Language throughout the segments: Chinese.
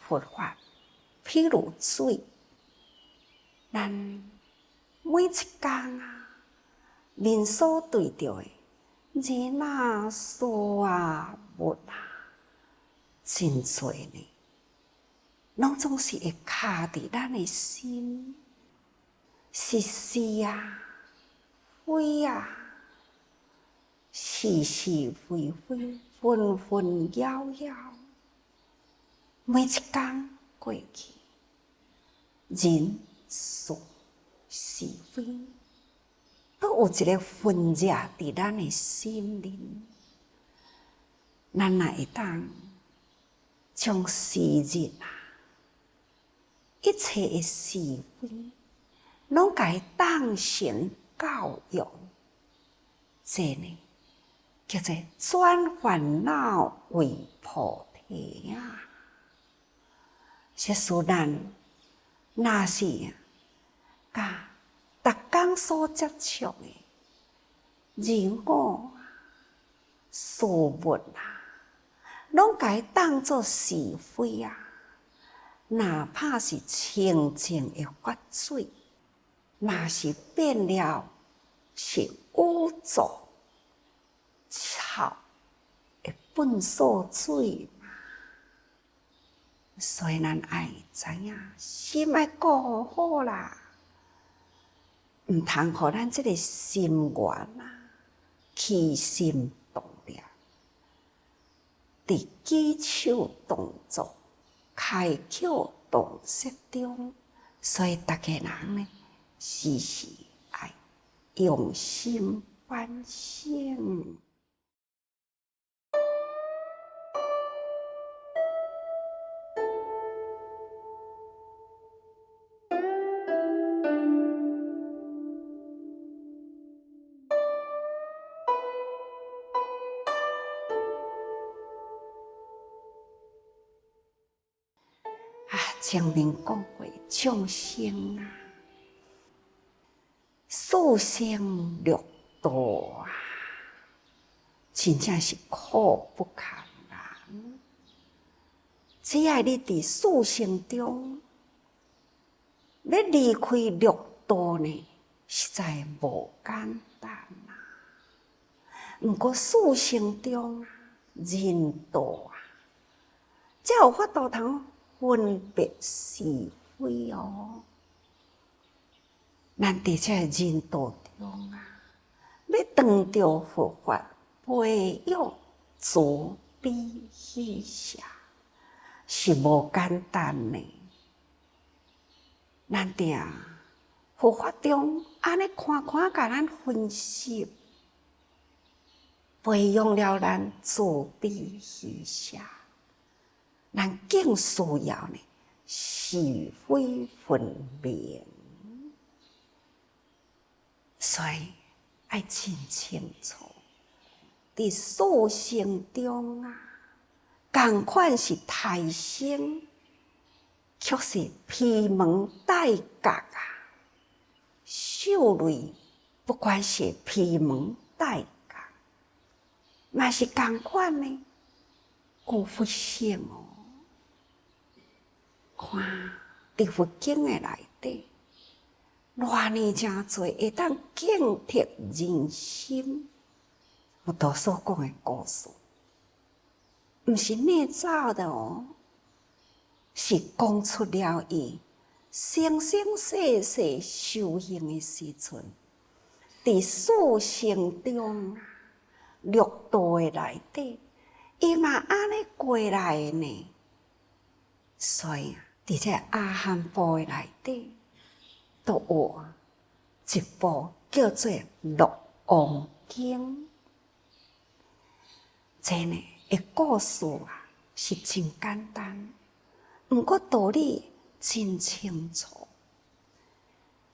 佛法，譬如水，咱每一天面所对着的人事物真多呢，拢总是会卡伫咱的心，是非是非，纷纷扰扰，每一天过去，人事是非，都有一个分野伫咱的心灵。咱若会当将时日一切的是非，拢甲当成教育，这呢叫做转烦恼为菩提啊！这使咱若是甲逐工所接触的人我事物拢甲当作是非哪怕是清净的法水，嘛是变了是污浊臭的粪扫水。所以咱爱知影，心爱顾好啦，毋通互咱这个心愿起心动念，伫举手动作、开口动舌中，所以大家人呢，时时爱用心反省。前面讲过，众生四生六道真正是苦不堪言。只要你伫四生中要离开六道呢，实在无简单毋过四生中人道才有法度通分别是非哦。咱伫这人道中要当着佛法，培养慈悲喜舍，是无简单的。咱伫佛法中安尼看甲咱分析，培养了咱慈悲喜舍。咱更需要呢是非分明，所以爱真清楚，伫四生中同款是胎生，却是披毛戴角秀类，不管是披毛戴角，嘛是同款呢，有佛性哦。看伫佛经的内底，偌呢真侪会当警惕人心。我多所讲的故事，毋是捏造的哦，是讲出了伊生生世世修行的时阵，伫四生中六道的内底，伊嘛安尼过来的呢。所以伫这阿含部的内底，都有一部叫做《六王经》。这呢，故事是真简单，毋过道理真清楚。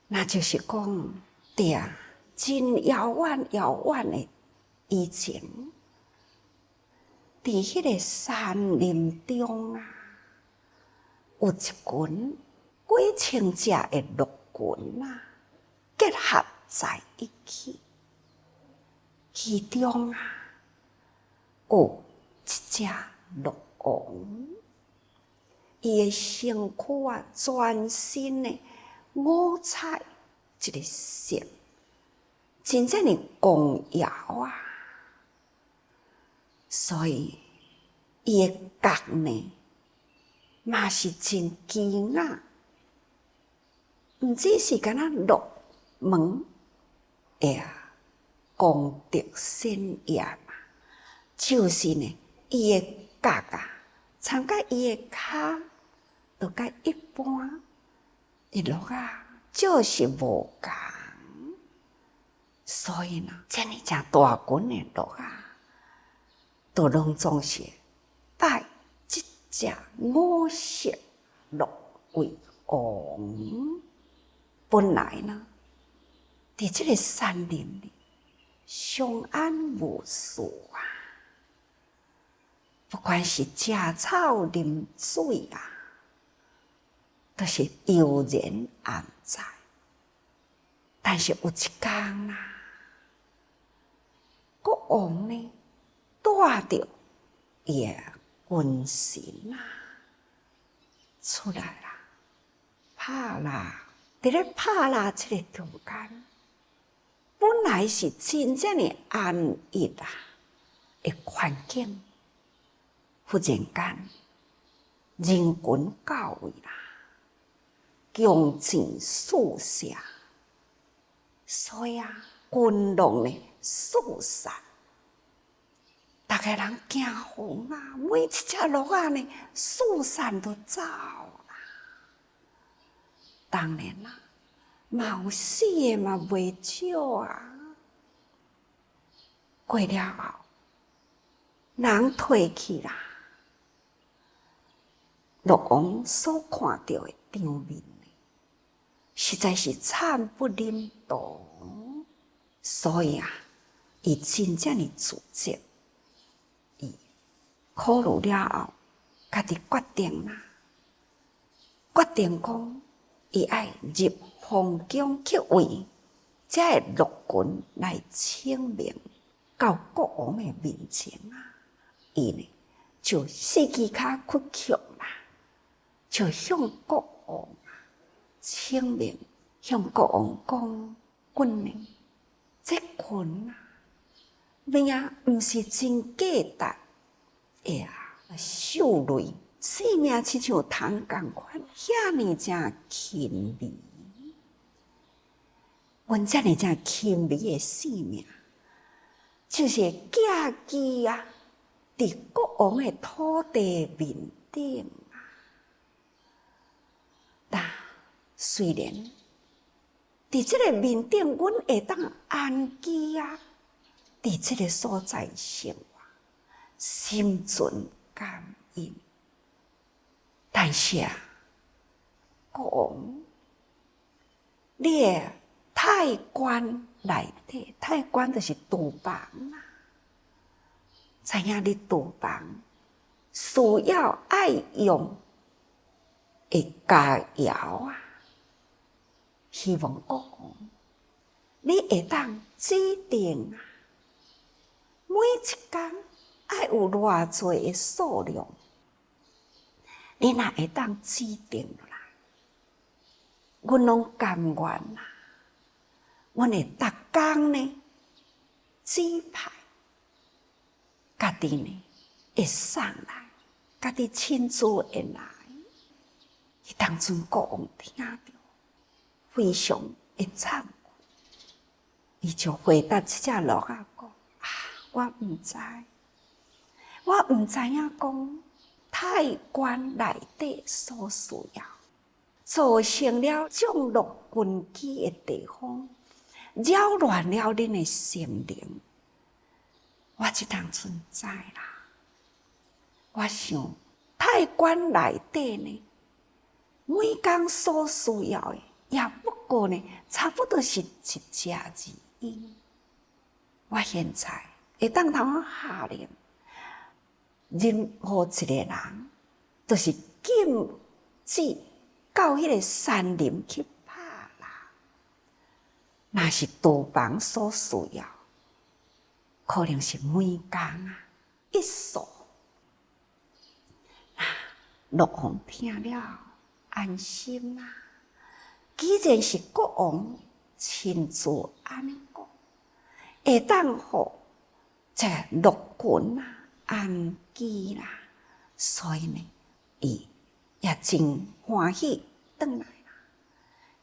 那就是讲，伫真遥远的以前，伫迄个山林中有一群几千只的鹿群结合在一起，其中有一只鹿王，伊的身躯啊，全身的五彩一个色，真正的光耀啊！所以伊的角呢，嘛是真奇雅，毋只是敢若落门功德显耀嘛，就是呢，伊的角啊，参甲伊的骹，就甲一般的鹿啊，就是无共。所以呢，遮尔正大群的鹿啊，都拢总是拜即只五色鹿为王。本来呢，伫即个山林里，相安无事啊。不管是食草、啉水啊，都是悠然安在。但是有一天啊，国王呢带着伊的军神啊出来啦，拍啦，伫咧拍啦即个中间，本来是真正的安逸啊的环境，忽然间人群到位啦，强震四射，所以啊，群龙呢四散，大家人惊慌啊，每一只鹿啊呢四散都走啦。当然啦，嘛有死的嘛袂少啊。过了后，人退去啦。鹿王所看到的场面，实在是惨不忍睹，所以啊，伊真正的自责，伊考虑了后，家己决定啦，决定讲，伊爱入皇宫去为这个鹿群来请命，到国王的面前啊，伊呢就四肢骹屈曲啦。就向国王请命，向国王讲：“君呢，这群啊，命毋是真价值秀类，性命亲像虫共款，遐尼正轻微。阮遮尼正轻微的性命，就是寄居啊，伫国王的土地面顶。”虽然伫即个面顶，阮会当安居啊，伫即个所在生活，心存感恩。但是啊，国王，你的太官内底，太官就是厨房啦。知影你厨房需要爱用的佳肴啊。希望国王，你会当指定啊，每一天爱有偌济的数量，你若会当指定啦，阮拢甘愿啦。阮会逐工呢指派，家己呢会送来，家己亲自会来。迄当阵国王听着。非常的惭愧，伊就回答即只鹿仔讲：“我毋知影讲太官内底所需要，造成了众鹿群居的地方，扰乱了恁的心灵。我即当阵知啦，我想太官内底呢，每工所需要的。”也不过呢，差不多是一只而已。我现在会当通下令，任何一个人，都是禁止到迄个山林去拍啦。若是厨房所需要，可能是每工啊一束。陆王听了安心啊！既然是国王亲自安尼讲，会当互这陆军啊安居啦，所以呢，伊也真欢喜转来啦，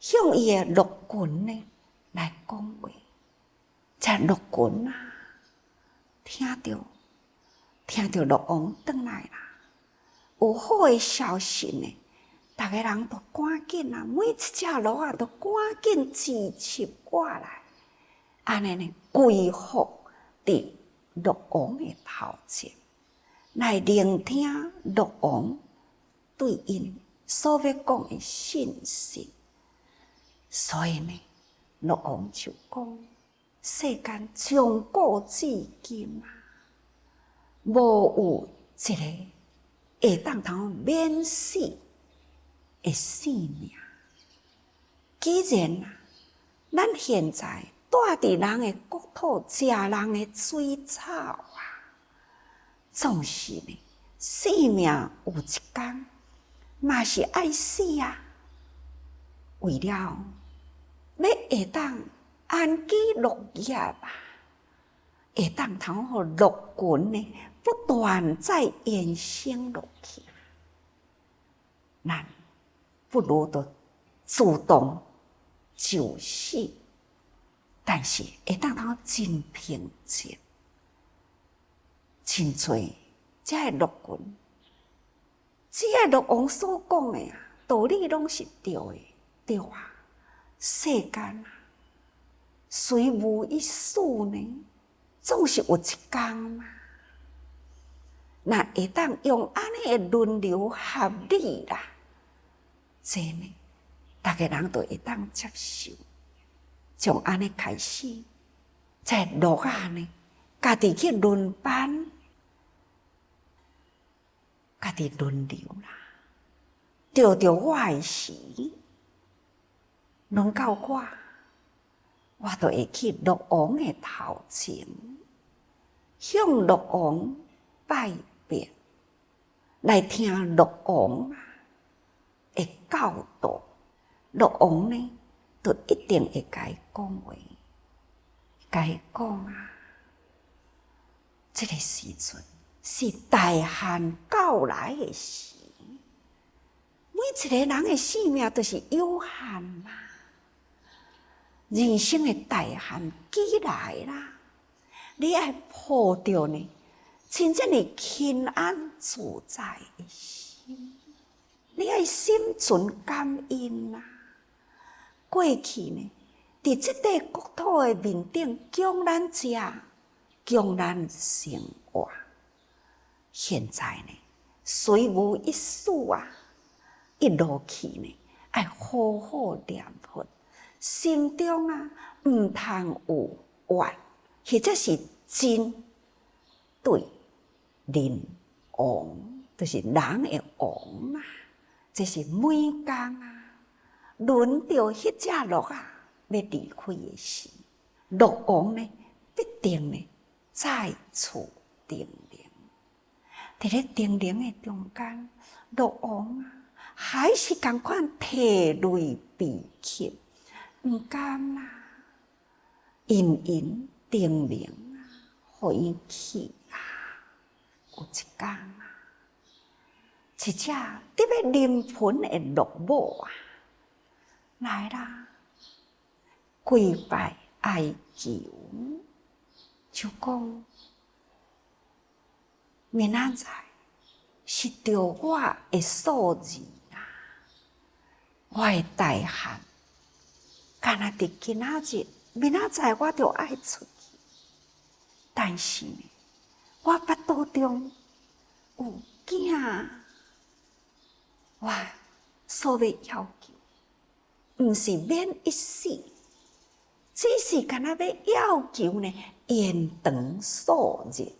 向伊的陆军呢来讲话。这陆军啊，听着陆王转来啦，有好的消息呢，逐个人都赶紧啊，每一只鹿啊都赶紧集齐过来，安尼呢跪伏伫陆王的头前，来聆听陆王对因所要讲的信息。所以呢，陆王就讲：世间从古至今啊，无有一个会当通免死的性命。既然啊，咱现在住伫人的国土，食人的水草啊，总是呢，性命有一天嘛是爱死啊。为了要会当安居乐业啊，会当通互陆军呢不断再延伸落去，咱不如就自动就死，但是会当通真平静。真侪这个陆军，这个陆王所讲的啊，道理拢是对的，对啊。世间啊，虽无一死呢，总是有一天嘛。那会当用安尼的轮流合理啦，这呢，大家人都会当接受。从安尼开始，这鹿啊呢，家己去轮班，家己轮流啦。着着我的时，轮到我就会去陆王的头前，向陆王拜别，来听陆王的教导。陆王呢，就一定会甲伊讲话，甲伊讲啊，这个时阵是大限到来的时，每一个人的性命都是有限嘛。人生的大限既来啦，你爱抱着呢，真正的平安自在的心，你爱心存感恩啊。过去呢，伫这块国土的面顶，供咱食，供咱生活。现在呢，虽无一死啊，一落去呢，爱好好念佛。心中啊，毋通有怨，或者是真对人王，就是人的王啊。这是每天啊，轮到迄只鹿啊要离开的时，鹿王呢必定呢再次定灵。伫咧定灵的中间，鹿王啊还是共款涕泪鼻泣。毋甘啦，隐隐定明啊，互伊去啊。有一天啊，一只特别临盆的鹿母啊，来啦，跪拜哀求，就讲明仔载是着我的数日啊，我的大限。干那伫今仔日，明仔载我就爱出去，但是呢，我腹肚中有囝，我所要要求，毋是免一死，只是干那要求呢延长数日。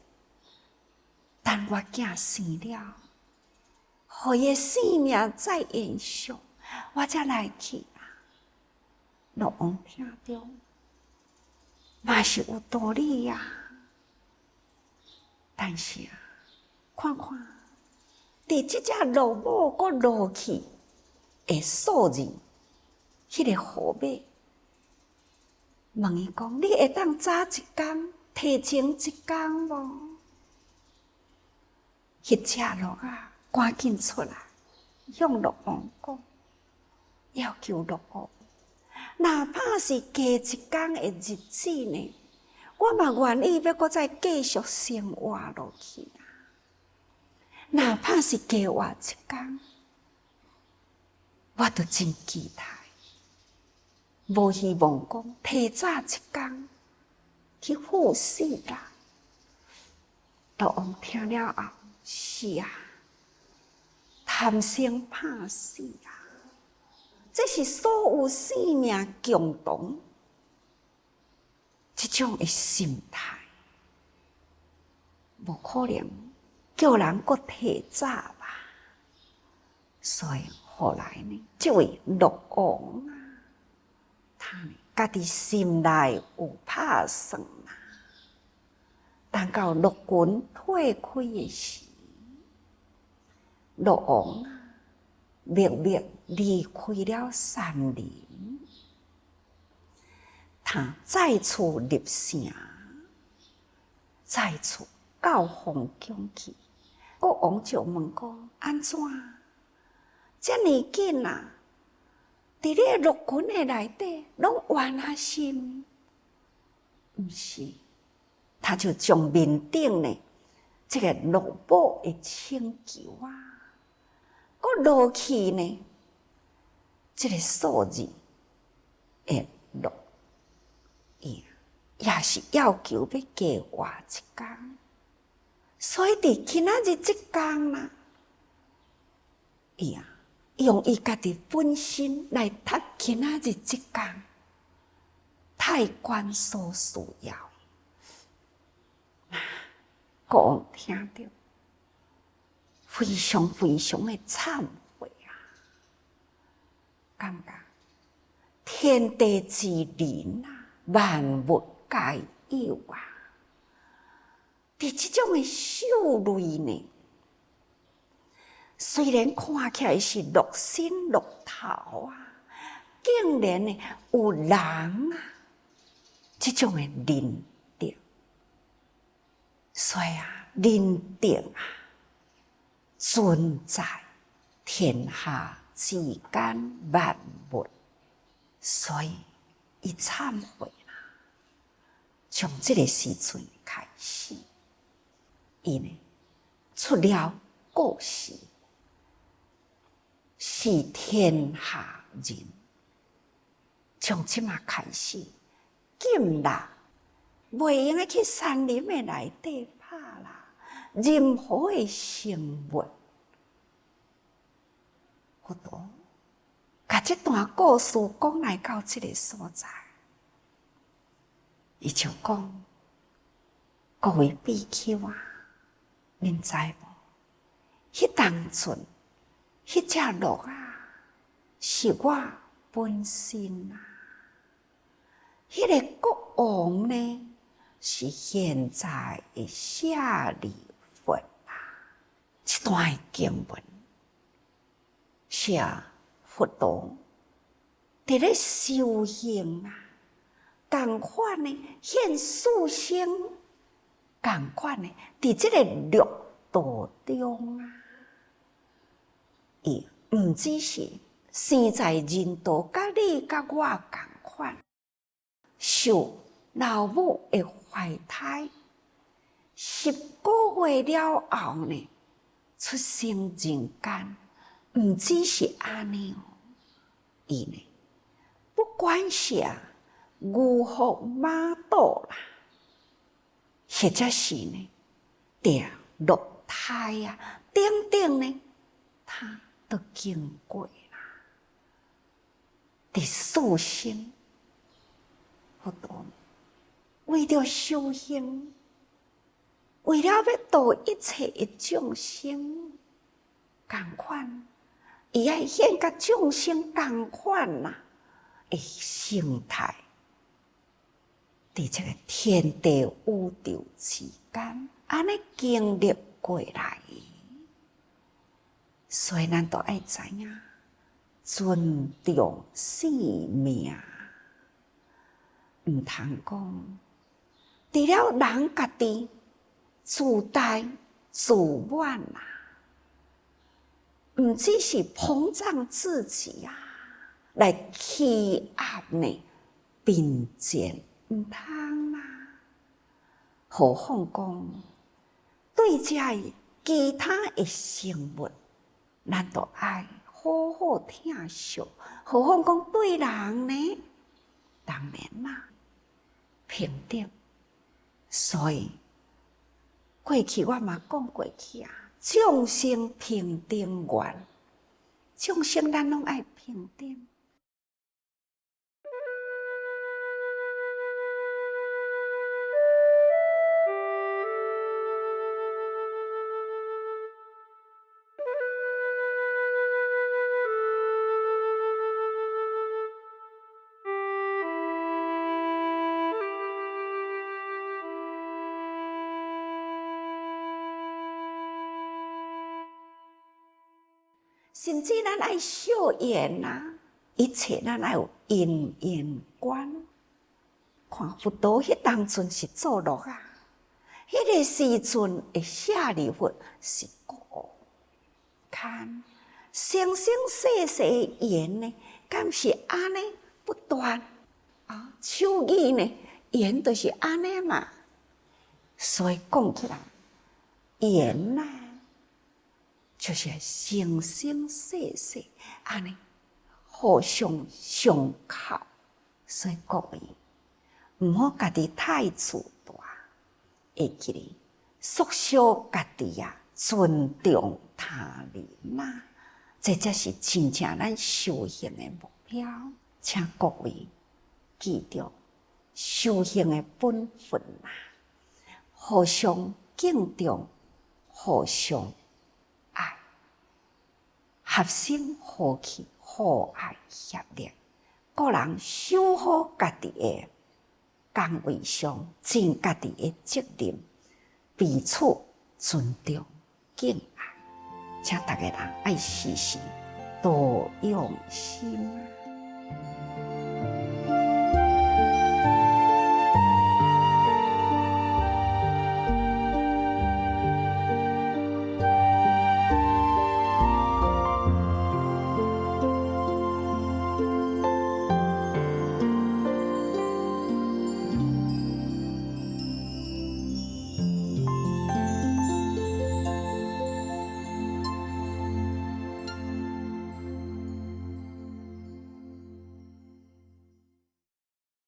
等我囝生了，互伊生命再延续，我才来去。陆王听着，嘛是有道理呀。但是啊，看看，伫伫即只落母搁落去的数字，迄个号码，问伊讲：你会当早一工、提前一工无？迄只鹿啊，赶紧出来，向鹿王讲，要求鹿王，哪怕是加一工的日子呢，我嘛愿意要搁再继续生活落去啊！哪怕是加活一工，我都真期待，无希望讲提早一工去赴死啦。鹿王听了后，是啊，贪生怕死啊！这是所有生命共同这种的心态，无可能叫人搁提早吧。所以后来呢，这位鹿王啊，他家己心内有打算啊。等到鹿群退开的时，鹿王啊，默默离开了山林。他再次入城，再次到皇宫去。国王就问讲：安怎？遮尼紧啊？伫咧鹿群的内底，拢完啊心？毋是。他就将面顶呢，这个鹿母的请求啊，搁落去呢，这个数字会落，也是要求要加活一工，所以伫今仔日这工啦，用伊家己本身来读今仔日这工，太官所需要。国王听到，非常非常的忏悔啊！感觉天地之灵啊，万物皆有啊！伫这种的受累呢，虽然看起来是落身落头啊，竟然呢有人啊，这种的认定。所以啊，认定啊，存在天下之间万物，所以伊忏悔啦。从这个时阵开始，伊呢出了故事，是天下人。从即马开始，禁啦。袂用个去山林的内底拍啦，任何的生物，好多，甲这段故事讲来到这个所在，伊就讲，各位比丘啊，恁知无？迄当阵，迄只鹿啊，是我本身啊，迄个国王呢？是现在的舍利弗啊，这段经文是佛陀伫咧修行啊，同款呢现世生，同款呢伫这个六道中啊，伊毋只是生在人道，甲你甲我同款，受老母的怀胎10个月了后呢，出生人间，毋只是安尼哦，伊呢，不管是牛伏马肚啦，或者是呢，落胎啊，等等呢，他都经过啦，伫世生，好多。为了修行，为了要度一切的众生，同款，伊爱显甲众生同款啦的心态，伫这个天地宇宙之间，安尼经历过来，所以咱都爱知影尊重生命，毋通讲除了人家己自大自满啦，毋只是膨胀自己啊，来欺压呢并肩，毋通啦。何况讲对这其他的生物，咱都爱好好疼惜。何况讲对人呢？当然啦，平等。所以过去我嘛讲过去啊，众生平等愿，众生咱拢爱平等。甚至咱爱惜缘啊，一切咱爱有因缘观。看佛陀迄当阵是作乐啊，迄个时阵的舍利弗是孤看生生世世的缘呢，敢是安尼不断啊？手艺呢，缘就是安尼嘛。所以讲起来，缘啊，就是生生世世安尼互相相靠。所以各位，毋好家己太自大，会记哩缩小家己啊，尊重他人啦，这才是真正咱修行的目标。请各位记住修行的本分啦，互相敬重，互相爱，合心和气，互爱协力，个人守好家己的岗位上，尽家己的责任，彼此尊重敬爱，请大家人爱时时多用心。